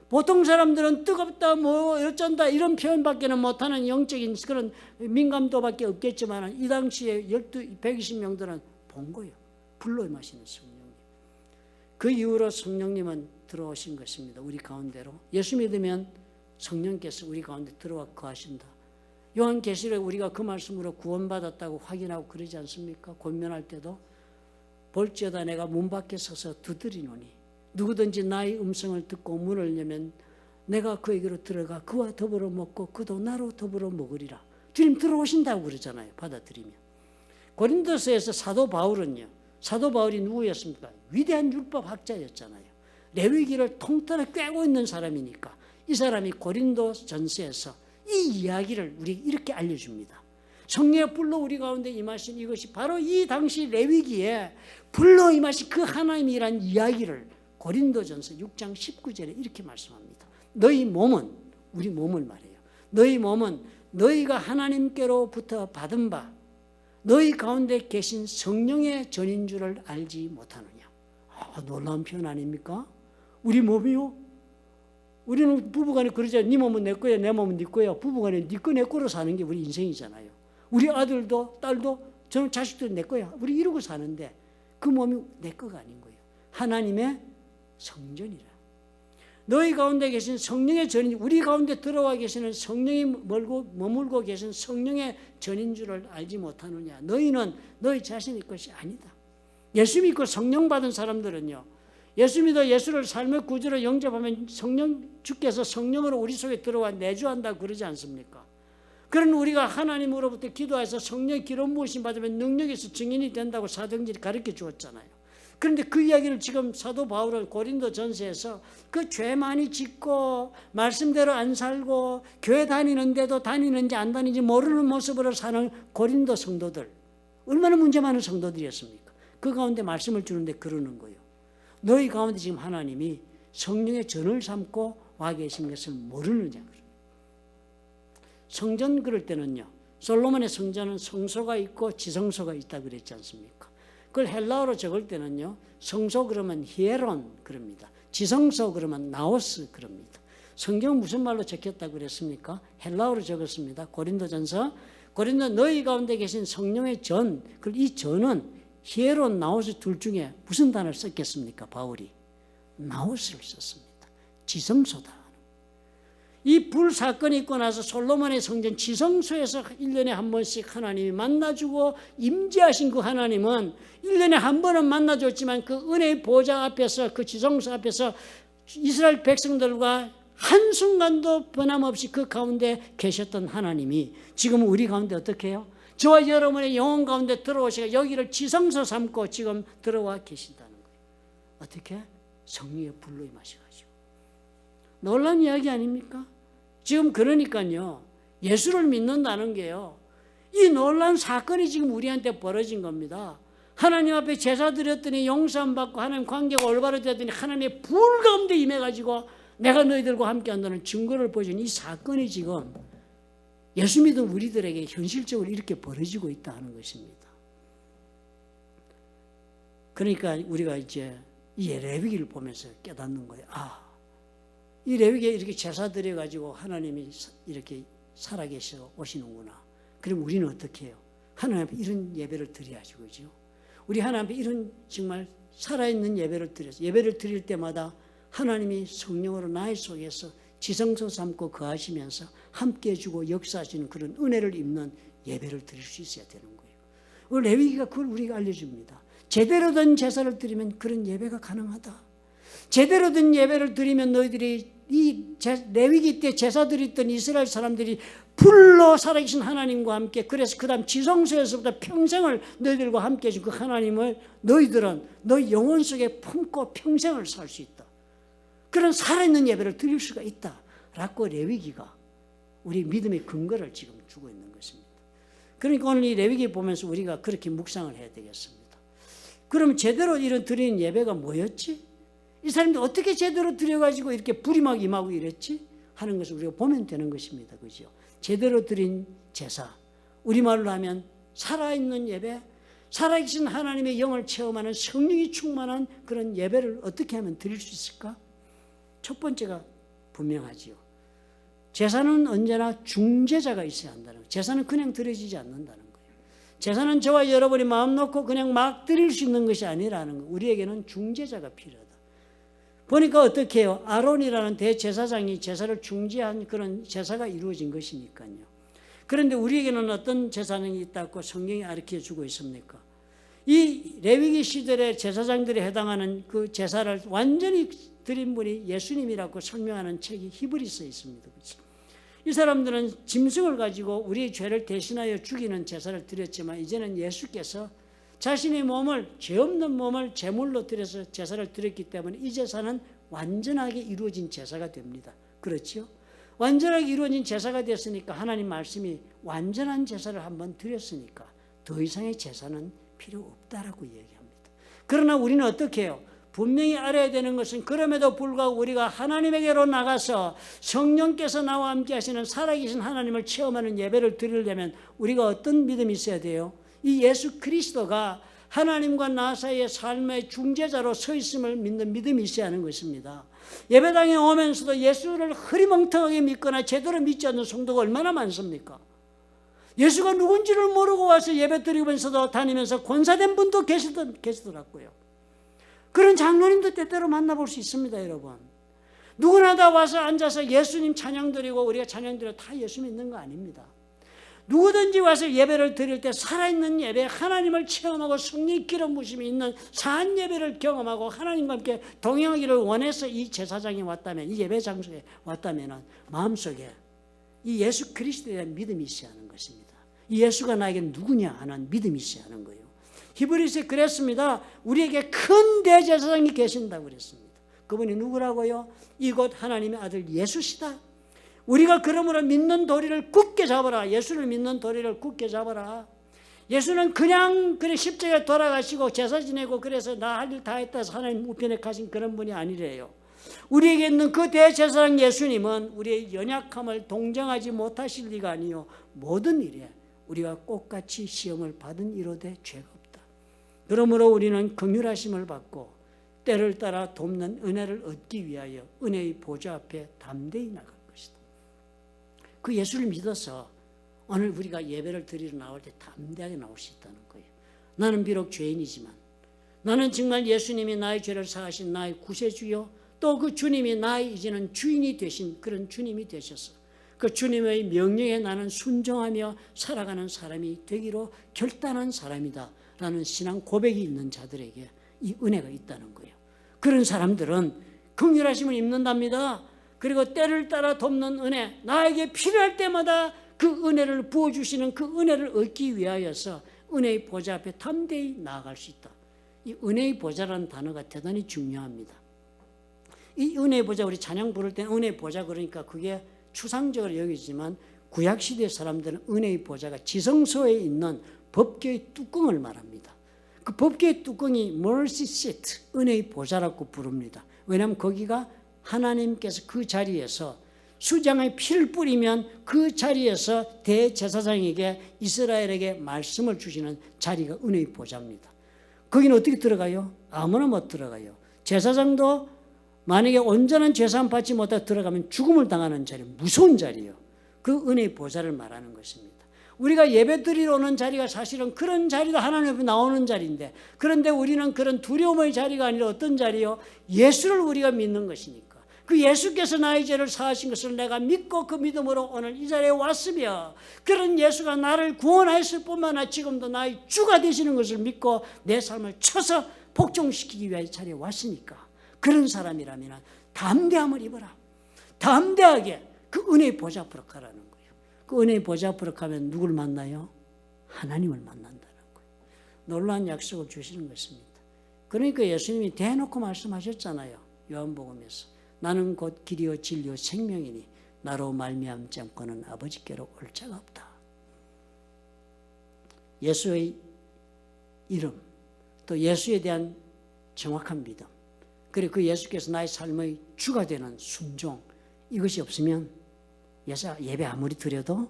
보통 사람들은 뜨겁다 뭐 어쩐다 이런 표현밖에는 못하는 영적인 그런 민감도밖에 없겠지만 이 당시에 120명들은 본 거예요. 불로 임하시는 성령님. 그 이후로 성령님은 들어오신 것입니다. 우리 가운데로. 예수 믿으면 성령께서 우리 가운데 들어와 거하신다. 요한계시록에 우리가 그 말씀으로 구원받았다고 확인하고 그러지 않습니까? 권면할 때도 볼지어다 내가 문 밖에 서서 두드리노니 누구든지 나의 음성을 듣고 문을 열면 내가 그에게로 들어가 그와 더불어 먹고 그도 나로 더불어 먹으리라. 주님 들어오신다고 그러잖아요. 받아들이면. 고린도서에서 사도 바울은요. 사도 바울이 누구였습니까? 위대한 율법학자였잖아요. 레위기를 통틀어 꿰고 있는 사람이니까 이 사람이 고린도 전서에서 이 이야기를 우리 이렇게 알려줍니다. 성령의 불로 우리 가운데 임하신 이것이 바로 이 당시 레위기에 불로 임하신 그 하나님이란 이야기를 고린도전서 6장 19절에 이렇게 말씀합니다. 너희 몸은, 우리 몸을 말해요. 너희 몸은 너희가 하나님께로부터 받은 바 너희 가운데 계신 성령의 전인 줄을 알지 못하느냐. 놀라운 표현 아닙니까? 우리 몸이요? 우리는 부부간에 그러잖아요. 네 몸은 내 거야, 내 몸은 네 거야. 부부간에 네 거, 내 거로 사는 게 우리 인생이잖아요. 우리 아들도 딸도 저는 자식도 내 거야. 우리 이러고 사는데 그 몸이 내 거가 아닌 거예요. 하나님의 성전이라. 너희 가운데 계신 성령의 전인, 우리 가운데 들어와 계시는 성령이 머물고 계신 성령의 전인 줄을 알지 못하느냐. 너희는 너희 자신의 것이 아니다. 예수 믿고 성령 받은 사람들은요. 예수 믿어 예수를 삶의 구주로 영접하면 주께서 성령으로 우리 속에 들어와 내주한다고 그러지 않습니까? 그런 우리가 하나님으로부터 기도해서 성령의 기름 부으심 받으면 능력에서 증인이 된다고 사도행전이 가르쳐 주었잖아요. 그런데 그 이야기를 지금 사도 바울은 고린도 전서에서 그 죄 많이 짓고 말씀대로 안 살고 교회 다니는데도 다니는지 안 다니는지 모르는 모습으로 사는 고린도 성도들, 얼마나 문제 많은 성도들이었습니까? 그 가운데 말씀을 주는데 그러는 거예요. 너희 가운데 지금 하나님이 성령의 전을 삼고 와 계신 것을 모르느냐. 성전 그럴 때는요. 솔로몬의 성전은 성소가 있고 지성소가 있다 그랬지 않습니까? 그걸 헬라어로 적을 때는요. 성소 그러면 히에론 그럽니다. 지성소 그러면 나오스 그럽니다. 성경은 무슨 말로 적혔다 그랬습니까? 헬라어로 적었습니다. 고린도전서. 고린도 너희 가운데 계신 성령의 전, 이 전은 히에론, 나오스 둘 중에 무슨 단어를 썼겠습니까? 바울이 나오스를 썼습니다. 지성소다. 이 불사건이 있고 나서 솔로몬의 성전 지성소에서 1년에 한 번씩 하나님이 만나주고 임재하신 그 하나님은 1년에 한 번은 만나줬지만 그 은혜의 보좌 앞에서 그 지성소 앞에서 이스라엘 백성들과 한순간도 변함없이 그 가운데 계셨던 하나님이 지금 우리 가운데 어떻게 해요? 저와 여러분의 영혼 가운데 들어오시고 여기를 지성소 삼고 지금 들어와 계신다는 거예요. 어떻게? 성령의 불로 임하셔가지고. 놀라운 이야기 아닙니까? 지금 그러니까요. 예수를 믿는다는 게요. 이 놀라운 사건이 지금 우리한테 벌어진 겁니다. 하나님 앞에 제사 드렸더니 용서함 받고 하나님 관계가 올바로 되더니 하나님의 불 가운데 임해가지고 내가 너희들과 함께 한다는 증거를 보여준 이 사건이 지금 예수 믿은 우리들에게 현실적으로 이렇게 벌어지고 있다 하는 것입니다. 그러니까 우리가 이제 이 레위기를 보면서 깨닫는 거예요. 이 레위기에 이렇게 제사 드려가지고 하나님이 이렇게 살아계셔 오시는구나. 그럼 우리는 어떻게 해요? 하나님 앞에 이런 예배를 드려야죠. 그죠? 우리 하나님 앞에 이런 정말 살아있는 예배를 드려서 예배를 드릴 때마다 하나님이 성령으로 나의 속에서 지성소 삼고 거하시면서 함께 해주고 역사하시는 그런 은혜를 입는 예배를 드릴 수 있어야 되는 거예요. 레위기가 그걸 우리가 알려줍니다. 제대로 된 제사를 드리면 그런 예배가 가능하다. 제대로 된 예배를 드리면 너희들이 이 레위기 때 제사 드렸던 이스라엘 사람들이 불로 살아계신 하나님과 함께 그래서 그 다음 지성소에서부터 평생을 너희들과 함께 해준 그 하나님을 너희들은 너희 영혼 속에 품고 평생을 살 수 있다. 그런 살아있는 예배를 드릴 수가 있다라고 레위기가 우리 믿음의 근거를 지금 주고 있는 것입니다. 그러니까 오늘 이 레위기 보면서 우리가 그렇게 묵상을 해야 되겠습니다. 그럼 제대로 이런 드리는 예배가 뭐였지? 이 사람들이 어떻게 제대로 드려가지고 이렇게 불이 막 임하고 이랬지? 하는 것을 우리가 보면 되는 것입니다. 그죠? 제대로 드린 제사, 우리말로 하면 살아있는 예배, 살아계신 하나님의 영을 체험하는 성령이 충만한 그런 예배를 어떻게 하면 드릴 수 있을까? 첫 번째가 분명하지요. 제사는 언제나 중재자가 있어야 한다는 거예요. 제사는 그냥 드려지지 않는다는 거예요. 제사는 저와 여러분이 마음 놓고 그냥 막 드릴 수 있는 것이 아니라는 거예요. 우리에게는 중재자가 필요하다. 보니까 어떻게 해요? 아론이라는 대제사장이 제사를 중재한 그런 제사가 이루어진 것이니까요. 그런데 우리에게는 어떤 제사는 있다고 성경이 가르쳐주고 있습니까? 이 레위기 시절의 제사장들이 해당하는 그 제사를 완전히 드린 분이 예수님이라고 설명하는 책이 히브리서에 있습니다. 그렇죠? 이 사람들은 짐승을 가지고 우리의 죄를 대신하여 죽이는 제사를 드렸지만 이제는 예수께서 자신의 몸을, 죄 없는 몸을 제물로 드려서 제사를 드렸기 때문에 이 제사는 완전하게 이루어진 제사가 됩니다. 그렇죠? 완전하게 이루어진 제사가 됐으니까 하나님 말씀이 완전한 제사를 한번 드렸으니까 더 이상의 제사는 필요 없다라고 얘기합니다. 그러나 우리는 어떻게 해요? 분명히 알아야 되는 것은 그럼에도 불구하고 우리가 하나님에게로 나가서 성령께서 나와 함께 하시는 살아계신 하나님을 체험하는 예배를 드리려면 우리가 어떤 믿음이 있어야 돼요? 이 예수 그리스도가 하나님과 나 사이의 삶의 중재자로 서 있음을 믿는 믿음이 있어야 하는 것입니다. 예배당에 오면서도 예수를 흐리멍텅하게 믿거나 제대로 믿지 않는 성도가 얼마나 많습니까? 예수가 누군지를 모르고 와서 예배 드리면서도 다니면서 권사된 분도 계시더라고요. 그런 장로님도 때때로 만나볼 수 있습니다, 여러분. 누구나 다 와서 앉아서 예수님 찬양 드리고 우리가 찬양 드려 다 예수 믿는 거 아닙니다. 누구든지 와서 예배를 드릴 때 살아있는 예배, 하나님을 체험하고 성령 기름 부심이 있는 사한 예배를 경험하고 하나님과 함께 동행하기를 원해서 이 제사장이 왔다면, 이 예배 장소에 왔다면 마음속에 이 예수 그리스도에 대한 믿음이 있어야 하는 것입니다. 이 예수가 나에게 누구냐 하는 믿음이 있어야 하는 거예요. 히브리서에 그랬습니다. 우리에게 큰 대제사장이 계신다고 그랬습니다. 그분이 누구라고요? 이곳 하나님의 아들 예수시다. 우리가 그러므로 믿는 도리를 굳게 잡아라. 예수를 믿는 도리를 굳게 잡아라. 예수는 그냥 십자가에 돌아가시고 제사 지내고 그래서 나 할 일 다 했다 해서 하나님 우편에 가신 그런 분이 아니래요. 우리에게 있는 그 대제사장 예수님은 우리의 연약함을 동정하지 못하실 리가 아니요 모든 일에 우리가 똑같이 시험을 받은 이로되 죄가 없다. 그러므로 우리는 긍휼하심을 받고 때를 따라 돕는 은혜를 얻기 위하여 은혜의 보좌 앞에 담대히 나갈 것이다. 그 예수를 믿어서 오늘 우리가 예배를 드리러 나올 때 담대하게 나올 수 있다는 거예요. 나는 비록 죄인이지만 나는 정말 예수님이 나의 죄를 사하신 나의 구세주요 또 그 주님이 나의 이제는 주인이 되신 그런 주님이 되셔서 그 주님의 명령에 나는 순종하며 살아가는 사람이 되기로 결단한 사람이다 라는 신앙 고백이 있는 자들에게 이 은혜가 있다는 거예요. 그런 사람들은 긍휼하심을 입는답니다. 그리고 때를 따라 돕는 은혜, 나에게 필요할 때마다 그 은혜를 부어주시는 그 은혜를 얻기 위하여서 은혜의 보좌 앞에 담대히 나아갈 수 있다. 이 은혜의 보좌라는 단어가 대단히 중요합니다. 이 은혜의 보좌, 우리 찬양 부를 때 은혜의 보좌 그러니까 그게 추상적으로 여기지만 구약시대 사람들은 은혜의 보좌가 지성소에 있는 법궤의 뚜껑을 말합니다. 그 법궤의 뚜껑이 mercy seat, 은혜의 보좌라고 부릅니다. 왜냐하면 거기가 하나님께서 그 자리에서 수장의 피를 뿌리면 그 자리에서 대제사장에게 이스라엘에게 말씀을 주시는 자리가 은혜의 보좌입니다. 거기는 어떻게 들어가요? 아무나 못 들어가요. 제사장도 만약에 온전한 죄사함 받지 못하고 들어가면 죽음을 당하는 자리, 무서운 자리예요. 그 은혜의 보좌를 말하는 것입니다. 우리가 예배 드리러 오는 자리가 사실은 그런 자리도 하나님 앞에 나오는 자리인데, 그런데 우리는 그런 두려움의 자리가 아니라 어떤 자리요? 예수를 우리가 믿는 것이니까. 그 예수께서 나의 죄를 사하신 것을 내가 믿고 그 믿음으로 오늘 이 자리에 왔으며, 그런 예수가 나를 구원하였을 뿐만 아니라 지금도 나의 주가 되시는 것을 믿고 내 삶을 쳐서 복종시키기 위해 이 자리에 왔으니까, 그런 사람이라면 담대함을 입어라. 담대하게 그 은혜의 보좌 앞으로 가라는 거예요. 그 은혜의 보좌 앞으로 가면 누굴 만나요? 하나님을 만난다는 거예요. 놀라운 약속을 주시는 것입니다. 그러니까 예수님이 대놓고 말씀하셨잖아요. 요한복음에서 나는 곧 길이요 진리요 생명이니 나로 말미암지 않고는 아버지께로 올 자가 없다. 예수의 이름, 또 예수에 대한 정확한 믿음, 그리고 그 예수께서 나의 삶의 주가 되는 순종, 이것이 없으면 예배 아무리 드려도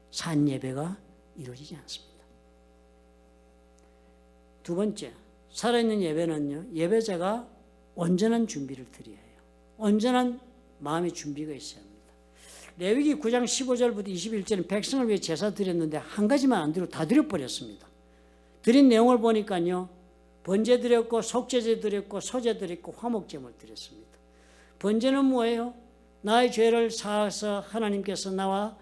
산 예배가 이루어지지 않습니다. 두 번째, 살아있는 예배는요, 예배자가 온전한 준비를 드려야 해요. 온전한 마음의 준비가 있어야 합니다. 레위기 9장 15절부터 21절은 백성을 위해 제사 드렸는데 한 가지만 안 드리고 다 드려버렸습니다. 드린 내용을 보니까요, 번제 드렸고 속죄제 드렸고 소제 드렸고 화목제물 드렸습니다. 번제는 뭐예요? 나의 죄를 사하사 하나님께서 나와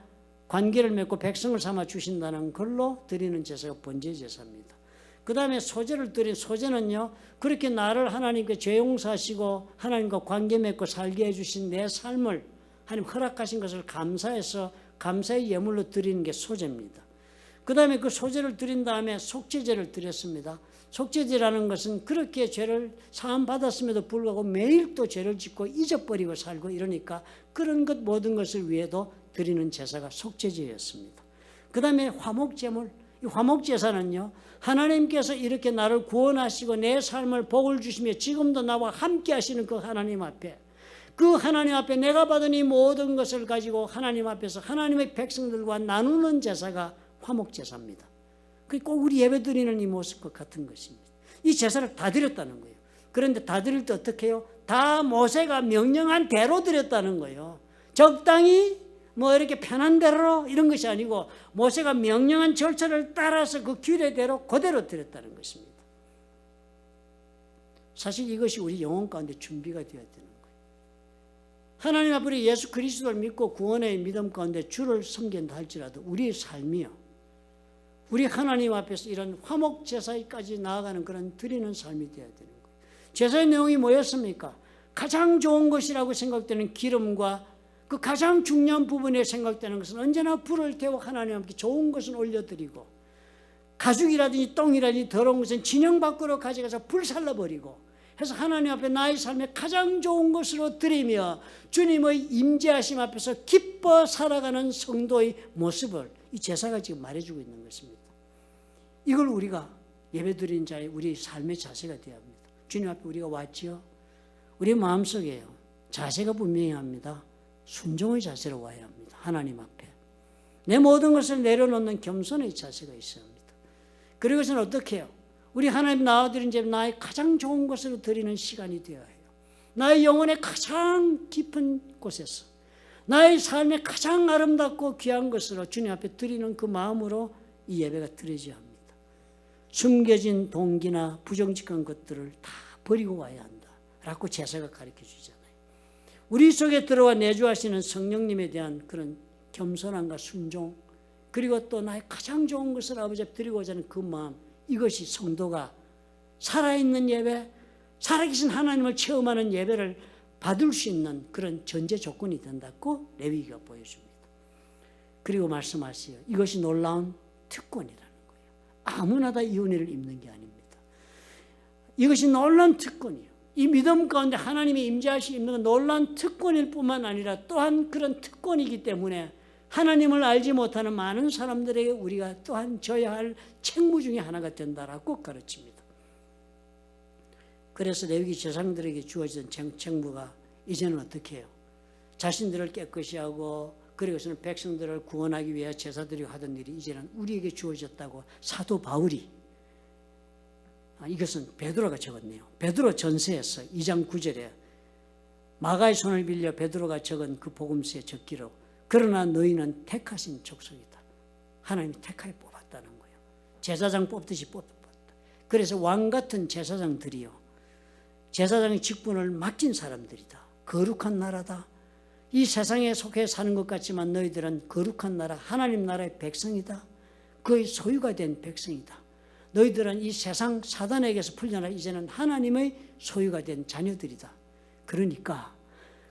관계를 맺고 백성을 삼아 주신다는 걸로 드리는 제사가 번제 제사입니다. 그 다음에 소제를 드린 소제는요, 그렇게 나를 하나님께 죄 용서하시고 하나님과 관계 맺고 살게 해주신 내 삶을 하나님 허락하신 것을 감사해서 감사의 예물로 드리는 게 소제입니다. 그 다음에 그 소제를 드린 다음에 속죄제를 드렸습니다. 속죄제라는 것은 그렇게 죄를 사함 받았음에도 불구하고 매일 또 죄를 짓고 잊어버리고 살고 이러니까 그런 것 모든 것을 위해도 드리는 제사가 속죄제였습니다. 그 다음에 화목제물, 이 화목제사는요, 하나님께서 이렇게 나를 구원하시고 내 삶을 복을 주시며 지금도 나와 함께 하시는 그 하나님 앞에, 그 하나님 앞에 내가 받은 이 모든 것을 가지고 하나님 앞에서 하나님의 백성들과 나누는 제사가 화목제사입니다. 꼭 우리 예배 드리는 이 모습과 같은 것입니다. 이 제사를 다 드렸다는 거예요. 그런데 다 드릴 때 어떻게 해요? 다 모세가 명령한 대로 드렸다는 거예요. 적당히 뭐 이렇게 편한 대로 이런 것이 아니고 모세가 명령한 절차를 따라서 그 규례대로 그대로 드렸다는 것입니다. 사실 이것이 우리 영혼 가운데 준비가 되어야 되는 거예요. 하나님 앞으로 예수 그리스도를 믿고 구원의 믿음 가운데 주를 섬긴다 할지라도 우리의 삶이요, 우리 하나님 앞에서 이런 화목 제사까지 나아가는 그런 드리는 삶이 되어야 되는 거예요. 제사의 내용이 뭐였습니까? 가장 좋은 것이라고 생각되는 기름과 그 가장 중요한 부분에 생각되는 것은 언제나 불을 태워 하나님 앞에 좋은 것은 올려드리고, 가죽이라든지 똥이라든지 더러운 것은 진영 밖으로 가져가서 불살라버리고 해서 하나님 앞에 나의 삶에 가장 좋은 것으로 드리며 주님의 임재하심 앞에서 기뻐 살아가는 성도의 모습을 이 제사가 지금 말해주고 있는 것입니다. 이걸 우리가 예배드리는 자의 우리 삶의 자세가 되어야 합니다. 주님 앞에 우리가 왔지요. 우리 마음속에요, 자세가 분명히 합니다. 순종의 자세로 와야 합니다. 하나님 앞에 내 모든 것을 내려놓는 겸손의 자세가 있어야 합니다. 그리고 그것은 어떻게 해요? 우리 하나님 나와드린 제 나의 가장 좋은 것으로 드리는 시간이 되어야 해요. 나의 영혼의 가장 깊은 곳에서 나의 삶의 가장 아름답고 귀한 것으로 주님 앞에 드리는 그 마음으로 이 예배가 드려져야 합니다. 숨겨진 동기나 부정직한 것들을 다 버리고 와야 한다 라고 제사가 가르쳐 주잖아요. 우리 속에 들어와 내주하시는 성령님에 대한 그런 겸손함과 순종, 그리고 또 나의 가장 좋은 것을 아버지 앞에 드리고자 하는 그 마음, 이것이 성도가 살아있는 예배, 살아계신 하나님을 체험하는 예배를 받을 수 있는 그런 전제 조건이 된다고 레위기가 보여줍니다. 그리고 말씀하세요. 이것이 놀라운 특권이라는 거예요. 아무나 다 이 은혜를 입는 게 아닙니다. 이것이 놀라운 특권이에요. 이 믿음 가운데 하나님의 임재하심이 있는 건 놀라운 특권일 뿐만 아니라 또한 그런 특권이기 때문에 하나님을 알지 못하는 많은 사람들에게 우리가 또한 져야 할 책무 중에 하나가 된다라고 가르칩니다. 그래서 레위기 제사장들에게 주어진 책무가 이제는 어떻게 해요? 자신들을 깨끗이 하고 그리고서는 백성들을 구원하기 위해 제사드리고 하던 일이 이제는 우리에게 주어졌다고 사도 바울이, 이것은 베드로가 적었네요. 베드로 전서에서 2장 9절에 마가의 손을 빌려 베드로가 적은 그 복음서에 적기로 그러나 너희는 택하신 족속이다. 하나님이 택하여 뽑았다는 거예요. 제사장 뽑듯이 뽑았다. 그래서 왕같은 제사장들이요, 제사장의 직분을 맡긴 사람들이다. 거룩한 나라다. 이 세상에 속해 사는 것 같지만 너희들은 거룩한 나라, 하나님 나라의 백성이다. 그의 소유가 된 백성이다. 너희들은 이 세상 사단에게서 풀려나 이제는 하나님의 소유가 된 자녀들이다. 그러니까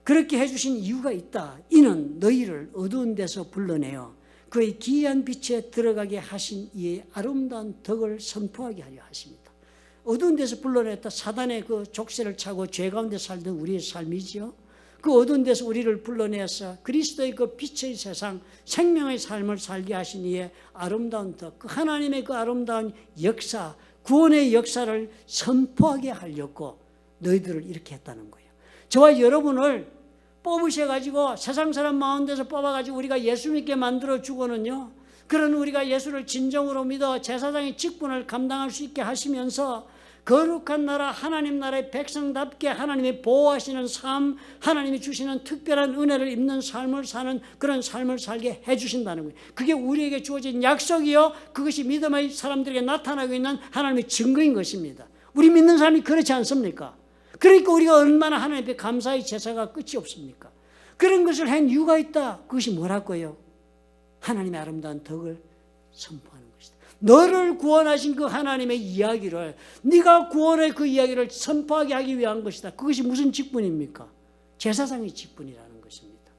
그렇게 해주신 이유가 있다. 이는 너희를 어두운 데서 불러내어 그의 기이한 빛에 들어가게 하신 이의 아름다운 덕을 선포하게 하려 하십니다. 어두운 데서 불러냈다. 사단의 그 족쇄를 차고 죄 가운데 살던 우리의 삶이지요. 그 어두운 데서 우리를 불러내서 그리스도의 그 빛의 세상, 생명의 삶을 살게 하신 이의 아름다운 덕, 그 하나님의 그 아름다운 역사, 구원의 역사를 선포하게 하려고 너희들을 이렇게 했다는 거예요. 저와 여러분을 뽑으셔가지고 세상 사람 마음대로 뽑아가지고 우리가 예수 믿게 만들어주고는요, 그런 우리가 예수를 진정으로 믿어 제사장의 직분을 감당할 수 있게 하시면서 거룩한 나라, 하나님 나라의 백성답게 하나님이 보호하시는 삶, 하나님이 주시는 특별한 은혜를 입는 삶을 사는 그런 삶을 살게 해주신다는 거예요. 그게 우리에게 주어진 약속이요, 그것이 믿음의 사람들에게 나타나고 있는 하나님의 증거인 것입니다. 우리 믿는 사람이 그렇지 않습니까? 그러니까 우리가 얼마나 하나님 앞에 감사의 제사가 끝이 없습니까? 그런 것을 한 이유가 있다. 그것이 뭐라고요? 하나님의 아름다운 덕을 선포하는 것이다. 너를 구원하신 그 하나님의 이야기를, 네가 구원의 그 이야기를 선포하게 하기 위한 것이다. 그것이 무슨 직분입니까? 제사장의 직분이라는 것입니다.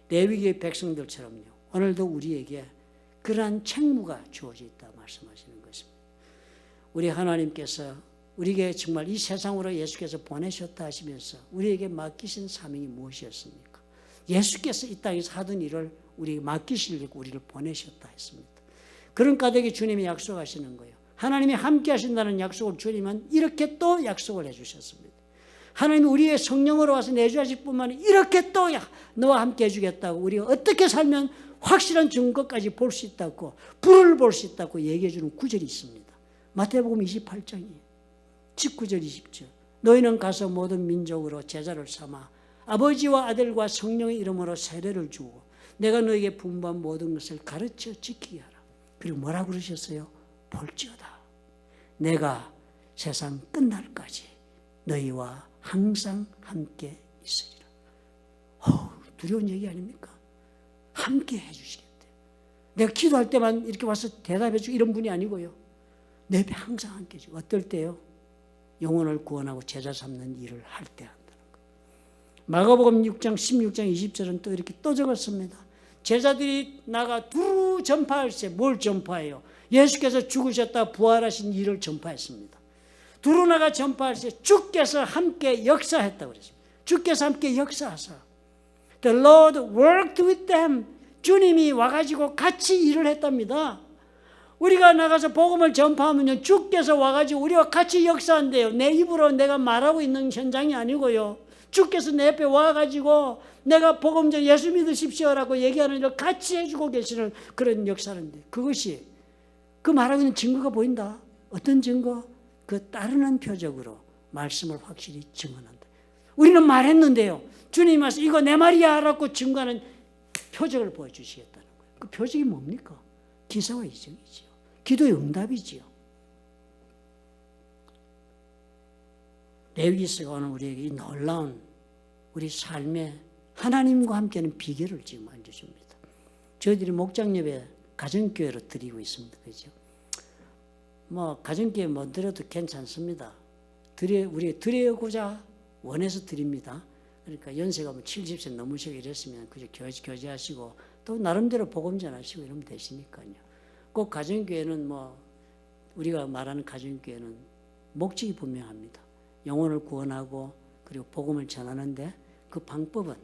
레위기의 백성들처럼요, 오늘도 우리에게 그러한 책무가 주어져 있다 말씀하시는 것입니다. 우리 하나님께서 우리에게 정말 이 세상으로 예수께서 보내셨다 하시면서 우리에게 맡기신 사명이 무엇이었습니까? 예수께서 이 땅에서 하던 일을 우리에게 맡기시려고 우리를 보내셨다 했습니다. 그런 까닭에 주님이 약속하시는 거예요. 하나님이 함께 하신다는 약속을 주님은 이렇게 또 약속을 해주셨습니다. 하나님이 우리의 성령으로 와서 내주하실 뿐만 아니라 이렇게 또 너와 함께 해주겠다고, 우리가 어떻게 살면 확실한 증거까지 볼 수 있다고, 불을 볼 수 있다고 얘기해 주는 구절이 있습니다. 마태복음 28장이에요. 19절 20절. 너희는 가서 모든 민족으로 제자를 삼아 아버지와 아들과 성령의 이름으로 세례를 주고 내가 너에게 분부한 모든 것을 가르쳐 지키게 하라. 그리고 뭐라고 그러셨어요? 볼지어다 내가 세상 끝날까지 너희와 항상 함께 있으리라. 두려운 얘기 아닙니까? 함께 해주시겠대요. 내가 기도할 때만 이렇게 와서 대답해 주고 이런 분이 아니고요, 내 옆에 항상 함께 해주고. 어떨 때요? 영혼을 구원하고 제자 삼는 일을 할 때 한다는 거예요. 마가복음 6장 16장 20절은 또 이렇게 또 적었습니다. 제자들이 나가 두루 전파할세. 뭘 전파해요? 예수께서 죽으셨다 부활하신 일을 전파했습니다. 두루 나가 전파할세. 주께서 함께 역사했다고 그랬습니다. 주께서 함께 역사하사. The Lord worked with them. 주님이 와가지고 같이 일을 했답니다. 우리가 나가서 복음을 전파하면요, 주께서 와가지고 우리와 같이 역사한대요. 내 입으로 내가 말하고 있는 현장이 아니고요, 주께서 내 옆에 와가지고 내가 복음 전 예수 믿으십시오라고 얘기하는 일을 같이 해주고 계시는 그런 역사인데, 그것이 그 말하고 있는 증거가 보인다. 어떤 증거? 그 따르는 표적으로 말씀을 확실히 증언한다. 우리는 말했는데요, 주님이 와서 이거 내 말이야 라고 증거하는 표적을 보여주시겠다는 거예요. 그 표적이 뭡니까? 기사와 이적이지요. 기도의 응답이지요. 레위기서가 오늘 우리에게 이 놀라운 우리 삶의 하나님과 함께하는 비결을 지금 알려줍니다. 저희들이 목장 예배 가정교회로 드리고 있습니다. 그죠? 가정교회 못 드려도 괜찮습니다. 우리 드리고자 원해서 드립니다. 그러니까 연세가 70세 넘으시고 이랬으면 그저 교제하시고 또 나름대로 복음 전하시고 이러면 되시니까요. 꼭 가정교회는 우리가 말하는 가정교회는 목적이 분명합니다. 영혼을 구원하고 그리고 복음을 전하는데 그 방법은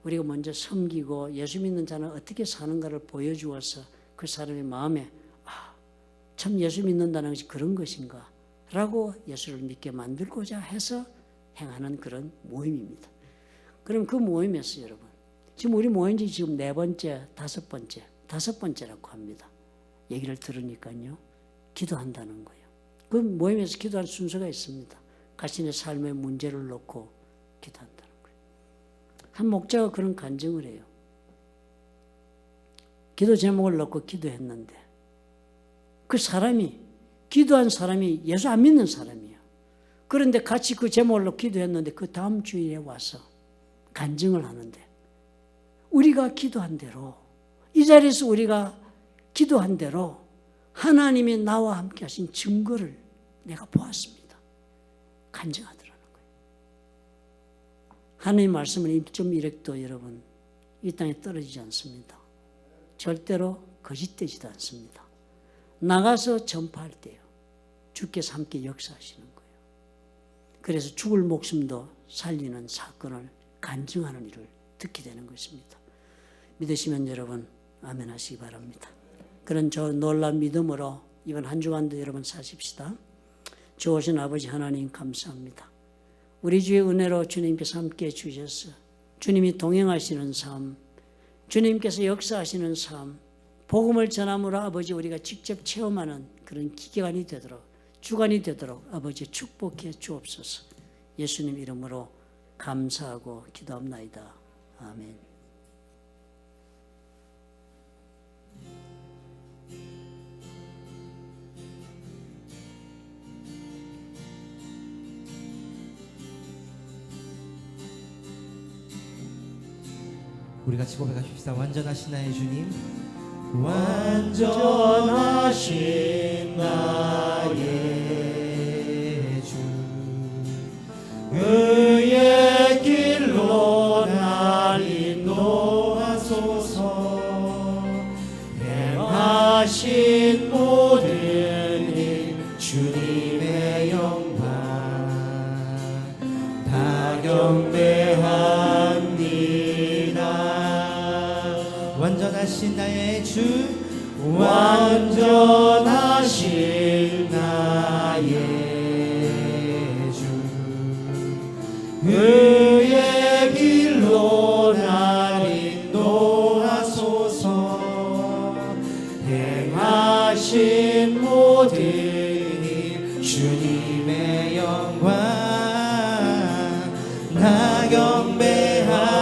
우리가 먼저 섬기고 예수 믿는 자는 어떻게 사는가를 보여주어서 그 사람의 마음에 참 예수 믿는다는 것이 그런 것인가 라고 예수를 믿게 만들고자 해서 행하는 그런 모임입니다. 그럼 그 모임에서 여러분, 지금 우리 모인 지 지금 4번째, 5번째, 5번째라고 합니다. 얘기를 들으니까요, 기도한다는 거예요. 그 모임에서 기도할 순서가 있습니다. 자신의 삶의 문제를 놓고 기도한다는 거예요. 한 목자가 그런 간증을 해요. 기도 제목을 놓고 기도했는데 그 사람이, 기도한 사람이 예수 안 믿는 사람이에요. 그런데 같이 그 제목을 놓고 기도했는데 그 다음 주일에 와서 간증을 하는데, 우리가 기도한 대로, 이 자리에서 우리가 기도한 대로 하나님이 나와 함께 하신 증거를 내가 보았습니다. 간증하더라는 거예요. 하나님 말씀은 1.1핵도 여러분 이 땅에 떨어지지 않습니다. 절대로 거짓되지도 않습니다. 나가서 전파할 때요, 주께서 함께 역사하시는 거예요. 그래서 죽을 목숨도 살리는 사건을 간증하는 일을 듣게 되는 것입니다. 믿으시면 여러분 아멘 하시기 바랍니다. 그런 저 놀라운 믿음으로 이번 한 주간도 여러분 사십시다. 좋으신 아버지 하나님 감사합니다. 우리 주의 은혜로 주님께서 함께해 주셔서 주님이 동행하시는 삶, 주님께서 역사하시는 삶, 복음을 전함으로 아버지 우리가 직접 체험하는 그런 기간이 되도록, 주간이 되도록 아버지 축복해 주옵소서. 예수님 이름으로 감사하고 기도합나이다. 아멘. 우리 같이 고백하십시다. 완전하신 나의 주님, 완전하신 나의 주, 의의 길로 날 인도하소서. 행하신 모든 일 주님의 영광 다 경배합니다. 완전하신 나의 주, 완전하신 나의 주, 의의 길로 날 인도하소서. 행하신 모든 일 주님의 영광 나 경배합니다.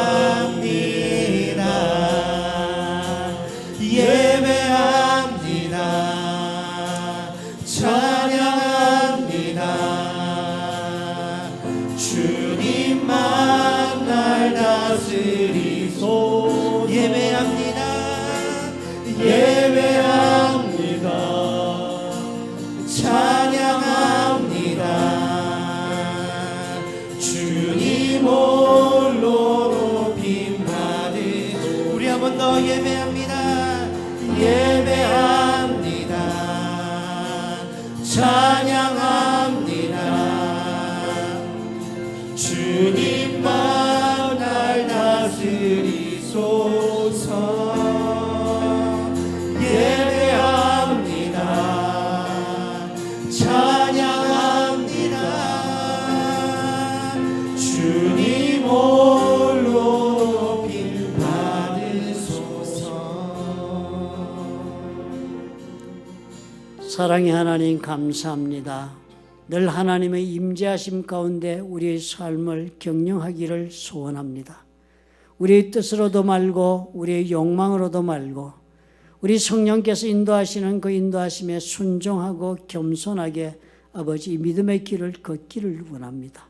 예배합니다. 찬양합니다. 주님만 날 다스리소. 예배합니다. 예배합니다. 찬양합니다. 주님 홀로 높임받으소. 우리 한 번 더 예배합니다. 예배합니다. 찬양합니다. 주님만 날 다스리소서. 예배합니다. 찬양합니다. 주님 홀로 높임 받으소서. 사랑의 하나님 감사합니다. 늘 하나님의 임재하심 가운데 우리의 삶을 경영하기를 소원합니다. 우리의 뜻으로도 말고 우리의 욕망으로도 말고 우리 성령께서 인도하시는 그 인도하심에 순종하고 겸손하게 아버지 믿음의 길을 걷기를 원합니다.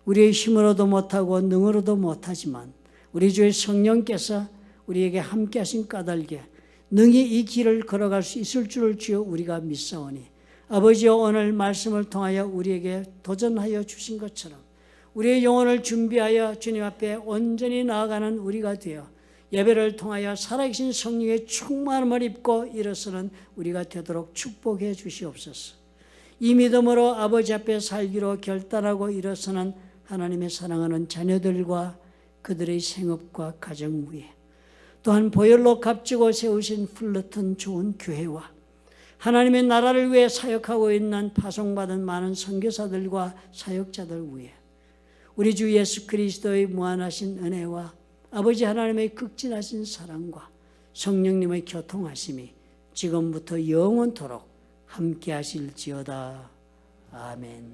우리의 힘으로도 못하고 능으로도 못하지만 우리 주의 성령께서 우리에게 함께 하신 까닭에 능히 이 길을 걸어갈 수 있을 줄을 주여 우리가 믿사오니 아버지여 오늘 말씀을 통하여 우리에게 도전하여 주신 것처럼 우리의 영혼을 준비하여 주님 앞에 온전히 나아가는 우리가 되어 예배를 통하여 살아계신 성령의 충만함을 입고 일어서는 우리가 되도록 축복해 주시옵소서. 이 믿음으로 아버지 앞에 살기로 결단하고 일어서는 하나님의 사랑하는 자녀들과 그들의 생업과 가정 위에 또한 보혈로 값지고 세우신 풀러튼 좋은 교회와 하나님의 나라를 위해 사역하고 있는 파송받은 많은 선교사들과 사역자들 위해 우리 주 예수 그리스도의 무한하신 은혜와 아버지 하나님의 극진하신 사랑과 성령님의 교통하심이 지금부터 영원토록 함께 하실지어다. 아멘.